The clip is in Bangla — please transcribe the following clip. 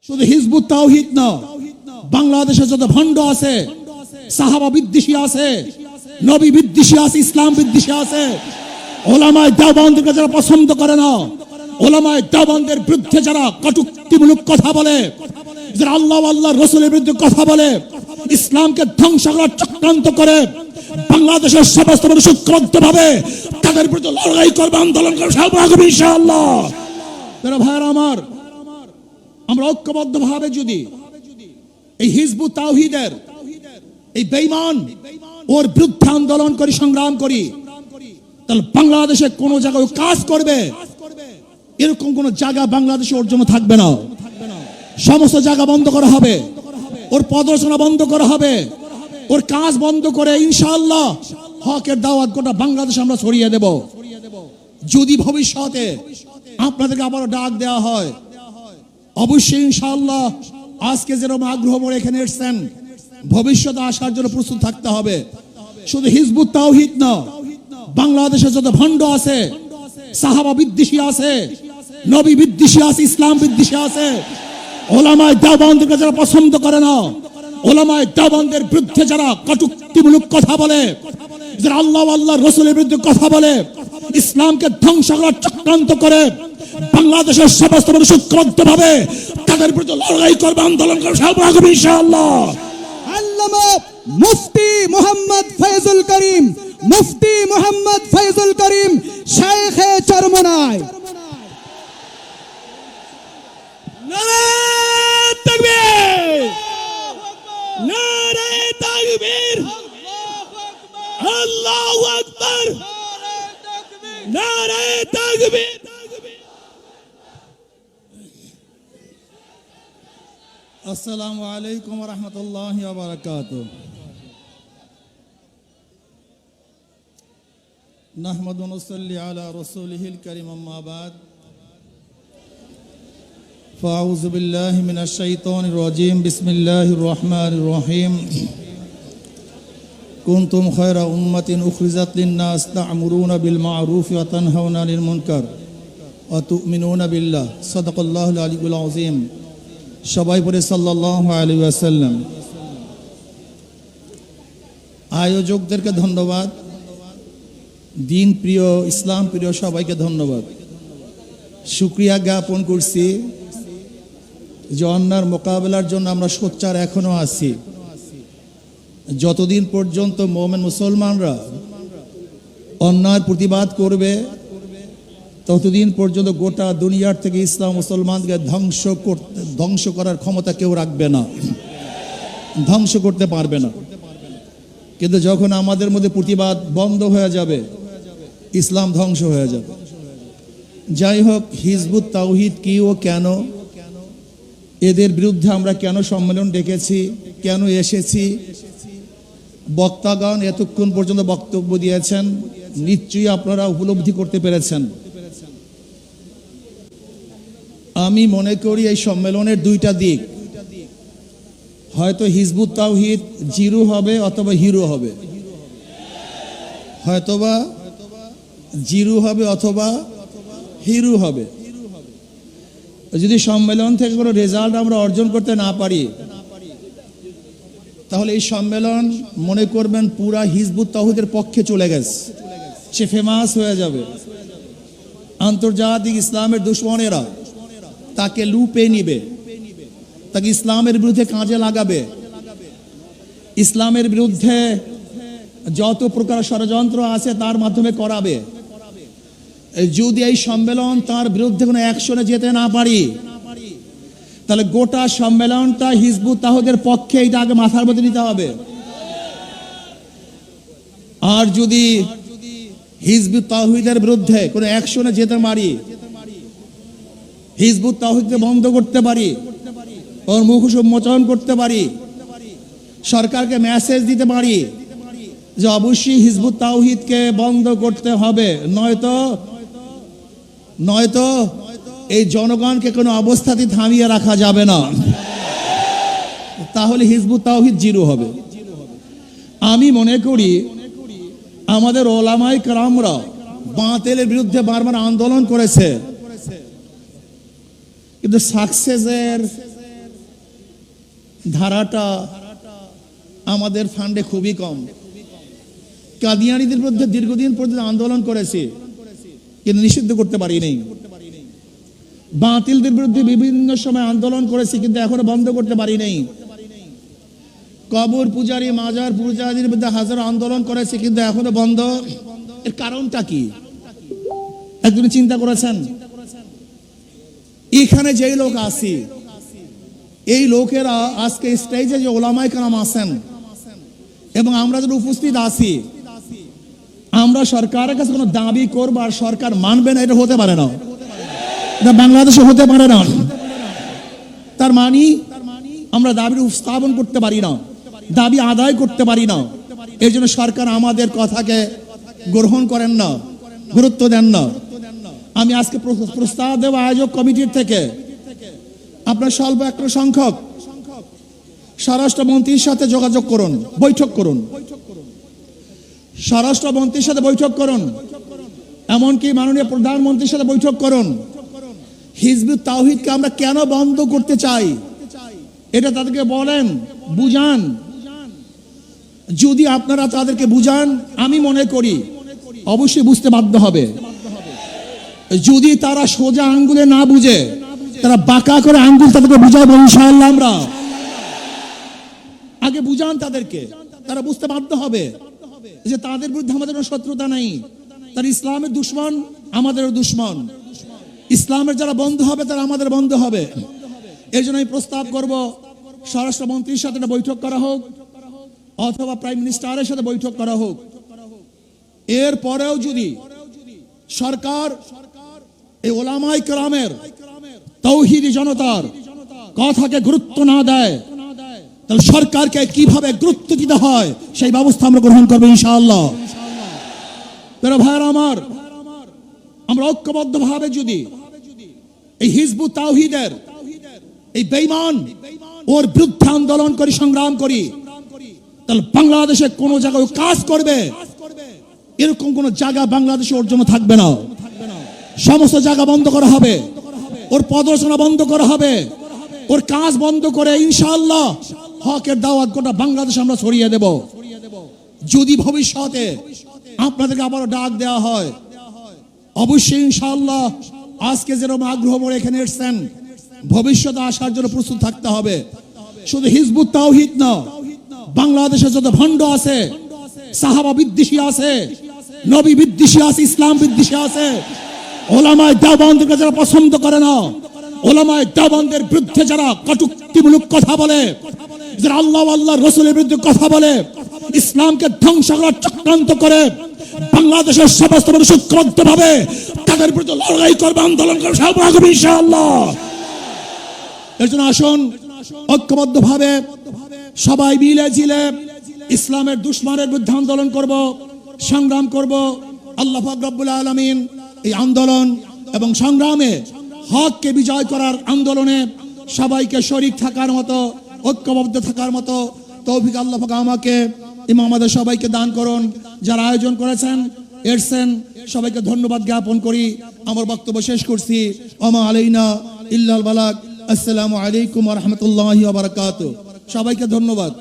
শুধু হিজবুত তাওহীদ না, বাংলাদেশে যত ভণ্ড আছে, সাহাবা বিদ্বেষী আছে, নবী বিদ্বেষী আছে, ইসলাম বিদ্বেষী আছে, ওলামায়ে দেওবন্দকে যারা পছন্দ করে না, ওলামায়ে দেওবন্দের বিরুদ্ধে যারা কটূক্তিমূলক কথা বলে, যারা আল্লাহ আল্লাহর রাসূলের বিরুদ্ধে কথা বলে, ইসলামকে ধ্বংস করার চক্রান্ত করে, বাংলাদেশের সমস্ত মানুষ ঐক্যবদ্ধভাবে তাদের বিরুদ্ধে লড়াই করবে, আন্দোলন করবে ইনশাআল্লাহ। যারা ভাইরা আমার, আমরা ঐক্যবদ্ধভাবে যদি এই হিজবুত তাওহীদের এই বেঈমান ওর বিরুদ্ধে আন্দোলন করি, সংগ্রাম করি, তাহলে বাংলাদেশে কোন জায়গায় কাজ করবে এরকম কোন জায়গা বাংলাদেশে ওর জন্য থাকবে না। সমস্ত জায়গা বন্ধ করা হবে, ওর প্রদর্শনা বন্ধ করা হবে, ওর কাজ বন্ধ করে ইনশাআল্লাহ হকের দাওয়াত গোটা বাংলাদেশে আমরা ছড়িয়ে দেব। যদি ভবিষ্যতে আপনাদেরকে আবারও ডাক দেওয়া হয়, অবশ্যই ইনশাআল্লাহ আজকে যেরকম আগ্রহ করে এখানে এসেছেন, ভবিষ্যতে আসার জন্য প্রস্তুত থাকতে হবে। শুধু হিজবুত তাওহীদ না, বাংলাদেশে যত ভণ্ড আছে, সাহাবা বিদ্বেষী আছে, নবী বিদ্বেষী আছে, ইসলাম বিদ্বেষী আছে, ওলামায়ে দেওবন্দকে যারা পছন্দ করে না, ওলামায়ে দেওবন্দের বিরুদ্ধে যারা কটূক্তিমূলক কথা বলে, যারা আল্লাহ আল্লাহর রাসূলের বিরুদ্ধে কথা বলে, ইসলামকে ধ্বংস করার চক্রান্ত করে, বাংলাদেশের সমস্ত মানুষ ঐক্যবদ্ধভাবে তাদের বিরুদ্ধে লড়াই করবে, আন্দোলন করবে ইনশাআল্লাহ। আল্লামা মুফতি মুহাম্মদ ফয়জুল করিম, মুফতি মুহাম্মদ ফয়জুল করিম শাইখে চরমনাই। নারে তাকবীর, নারে তাকবীর, আল্লাহু আকবার, নারে তাকবীর। আসসালামু আলাইকুম ওয়া রাহমাতুল্লাহি ওয়া বারাকাতুহু। নাহমাদু ওয়া নুসাল্লি আলা রাসূলিহিল কারীম, আম্মা বাদ। ফাআউযু বিল্লাহি মিনাশ শাইতানির রাজীম। বিসমিল্লাহির রহমানির রহিম। কুনতুম খায়রা উম্মাতিন উখরিজাত লিন-নাস তা'মুরুনা বিল মা'রুফি ওয়া তানহাউনা আনিল মুনকার ওয়া তু'মিনুনা বিল্লাহ। সাদাকাল্লাহুল আলিয়্যুল আযীম। সবাই পড়ে সাল্লাল্লাহু আলাইহি ওয়াসাল্লাম। আয়োজকদেরকে ধন্যবাদ, দিন প্রিয়, ইসলাম প্রিয় সবাইকে ধন্যবাদ। শুকরিয়া জ্ঞাপন করছি যে অন্যার মোকাবেলার জন্য আমরা সোচ্চার এখনো আছি। যতদিন পর্যন্ত মুমিন মুসলমানরা অন্যায়ের প্রতিবাদ করবে, ততদিন পর্যন্ত গোটা দুনিয়ার থেকে ইসলাম মুসলমানকে ধ্বংস করার ক্ষমতা কেউ রাখবে না, ধ্বংস করতে পারবে না। কিন্তু যখন আমাদের মধ্যে প্রতিবাদ বন্ধ হয়ে যাবে, ইসলাম ধ্বংস হয়ে যাবে। যাই হোক, হিজবুত তাওহীদ কি ও কেন, এদের বিরুদ্ধে আমরা কেন সম্মেলন ডেকেছি, কেন এসেছি, বক্তাগণ এতক্ষণ পর্যন্ত বক্তব্য দিয়েছেন, নিশ্চয়ই আপনারা উপলব্ধি করতে পেরেছেন। আমি মনে করি এই সম্মেলনের দুইটা দিক, হয়তো হিজবুত তাওহীদ জিরো হবে অথবা হিরো হবে, হয়তোবা জিরো হবে অথবা হিরো হবে। যদি সম্মেলন থেকে কোনো রেজাল্ট আমরা অর্জন করতে না পারি, তাহলে এই সম্মেলন মনে করবেন পুরা হিজবুত তাওহীদের পক্ষে চলে গেছে, সে ফেমাস হয়ে যাবে। আন্তর্জাতিক ইসলামের দুশমনেরা তাকে লুপে নিবে, তাকে ইসলামের বিরুদ্ধে কাজে লাগাবে, ইসলামের বিরুদ্ধে যত প্রকার ষড়যন্ত্র আছে তার মাধ্যমে করাবে। যদি এই সম্মেলন তার বিরুদ্ধে কোনো অ্যাকশনে যেতে না পারি, তাহলে গোটা সম্মেলনটা হিজবুত তাওহীদের পক্ষে, এটা আগে মাথার মধ্যে নিতে হবে। আর যদি হিজবুত তাওহীদের বিরুদ্ধে কোনো অ্যাকশনে যেতে পারি, হিজবুত তাওহীদকে বন্ধ করতে পারি, ওর মুখোশ উন্মোচন করতে পারি, সরকারকে মেসেজ দিতে পারি যে অবশ্যই হিজবুত তাওহীদকে বন্ধ করতে হবে, নয়তো এই জনগণকে কোনো অবস্থাতে থামিয়ে রাখা যাবে না, তাহলে হিজবুত তাওহীদ জিরো হবে। আমি মনে করি আমাদের ওলামায়ে কেরামরা বাতিলের বিরুদ্ধে বারবার আন্দোলন করেছে, কিন্তু সাকসেসের ধারাটা আমাদের ফান্ডে খুবই কম। কাদিয়ানীদের বিরুদ্ধে দীর্ঘদিন পর্যন্ত আন্দোলন করেছি, কিন্তু নিষিদ্ধ করতে পারি নাই। বাতিলদের বিরুদ্ধে বিভিন্ন সময় আন্দোলন করেছি, কিন্তু এখনো বন্ধ করতে পারি নাই। কবর পূজারী, মাজার পূজারীর বিরুদ্ধে হাজারো আন্দোলন করেছি, কিন্তু এখনো বন্ধ। এর কারণটা কি একজন চিন্তা করেছেন? এখানে যেই লোক আছি, এই লোকেরা আজকে স্টেজে যে ওলামায়ে কেরাম আছেন এবং আমরা যারা উপস্থিত আছি, আমরা সরকারের কাছে কোনো দাবি করবো আর সরকার মানবে না, এটা হতে পারে না। এটা বাংলাদেশে হতে পারে না। তার মানে আমরা দাবি উপস্থাপন করতে পারি না, দাবি আদায় করতে পারি না। এই জন্য সরকার আমাদের কথাকে গ্রহণ করেন না, গুরুত্ব দেন না। আমি আজকে প্রস্তাব দেব আয়োজক কমিটির থেকে, আপনার স্বল্প একটা সংখ্যক স্বরাষ্ট্রমন্ত্রীর সাথে যোগাযোগ করুন, বৈঠক করুন, স্বরাষ্ট্রমন্ত্রীর সাথে বৈঠক করুন, এমনকি মাননীয় প্রধানমন্ত্রীর সাথে বৈঠক করুন। হিজবুত তাওহীদকে আমরা কেন বন্ধ করতে চাই এটা তাদেরকে বলেন, বুঝান। যদি আপনারা তাদেরকে বুঝান, আমি মনে করি অবশ্যই বুঝতে বাধ্য হবে। যদি তারা সোজা আঙ্গুলে না বুঝে, তারা বাঁকা করে আঙ্গুল তাদেরকে বুঝাবো ইনশাআল্লাহ। আমরা আগে বুঝান তাদেরকে, তারা বুঝতে বাধ্য হবে যে তাদের বিরুদ্ধে আমাদের কোনো শত্রুতা নাই। তার ইসলামের দুশমন, আমাদেরও দুশমন। ইসলামের যারা বন্ধু হবে তারা আমাদের বন্ধু হবে। এই জন্য আমি প্রস্তাব করব স্বরাষ্ট্রমন্ত্রীর সাথে একটা বৈঠক করা হোক, অথবা প্রাইম মিনিস্টারের সাথে বৈঠক করা হোক। এর পরেও যদি সরকার এই ওলামায়ে কেরামের, তাওহীদি জনতার কথাকে গুরুত্ব না দেয়, তাহলে সরকারকে কিভাবে গুরুত্ব দিতে হয় সেই ব্যবস্থা আমরা গ্রহণ করবো ইনশাআল্লাহ। প্রিয় ভাইরা আমার, আমরা ঐক্যবদ্ধভাবে যদি এই হিজবুত তাওহীদের এই বেঈমান ওর বিরুদ্ধে আন্দোলন করি, সংগ্রাম করি, তাহলে বাংলাদেশে কোন জায়গায় কাজ করবে এরকম কোন জায়গা বাংলাদেশে ওর জন্য থাকবে না। সমস্ত জায়গা বন্ধ করা হবে, ওর প্রদর্শনা বন্ধ করা হবে, ওর কাজ বন্ধ করে ইনশাআল্লাহ হকের দাওয়াত গোটা বাংলাদেশে আমরা ছড়িয়ে দেব। যদি ভবিষ্যতে আপনাদেরকে আবারও ডাক দেওয়া হয়, অবশ্যই ইনশাআল্লাহ আজকে যেরকম আগ্রহ করে এখানে এসেছেন, ভবিষ্যতে আসার জন্য প্রস্তুত থাকতে হবে। শুধু হিজবুত তাওহীদ না, বাংলাদেশে যত ভণ্ড আছে, সাহাবা বিদ্বেষী আছে, নবী বিদ্বেষী আছে, ইসলাম বিদ্বেষী আছে, ওলামায়ে দেওবন্দকে যারা পছন্দ করে না, ওলামায়ে দেওবন্দের বিরুদ্ধে যারা কটূক্তিমূলক কথা বলে, যারা আল্লাহ আল্লাহর রাসূলের বিরুদ্ধে কথা বলে, ইসলামকে ধ্বংস করার চক্রান্ত করে, বাংলাদেশের সমস্ত মানুষ ঐক্যবদ্ধভাবে তাদের বিরুদ্ধে লড়াই করবে, আন্দোলন করবে ইনশাআল্লাহ। এর জন্য আসুন ঐক্যবদ্ধভাবে সবাই মিলে ঝিলে ইসলামের দুশমনের বিরুদ্ধে আন্দোলন করব, সংগ্রাম করব। আল্লাহ পাক রব্বুল আলামিন এই আন্দোলন এবং সংগ্রামে হককে বিজয় করার আন্দোলনে সবাইকে শরীক থাকার মতো, ঐক্যবদ্ধ থাকার মতো তৌফিক আল্লাহ পাক আমাকে এবং আমাদের সবাইকে দান করুন। যারা আয়োজন করেছেন, এসেছেন, সবাইকে ধন্যবাদ জ্ঞাপন করি। আমার বক্তব্য শেষ করছি। ওমা আলাইনা ইল্লাল বালাগ। আসসালামু আলাইকুম ওয়া রাহমাতুল্লাহি ওয়া বারাকাতুহু। সবাইকে ধন্যবাদ।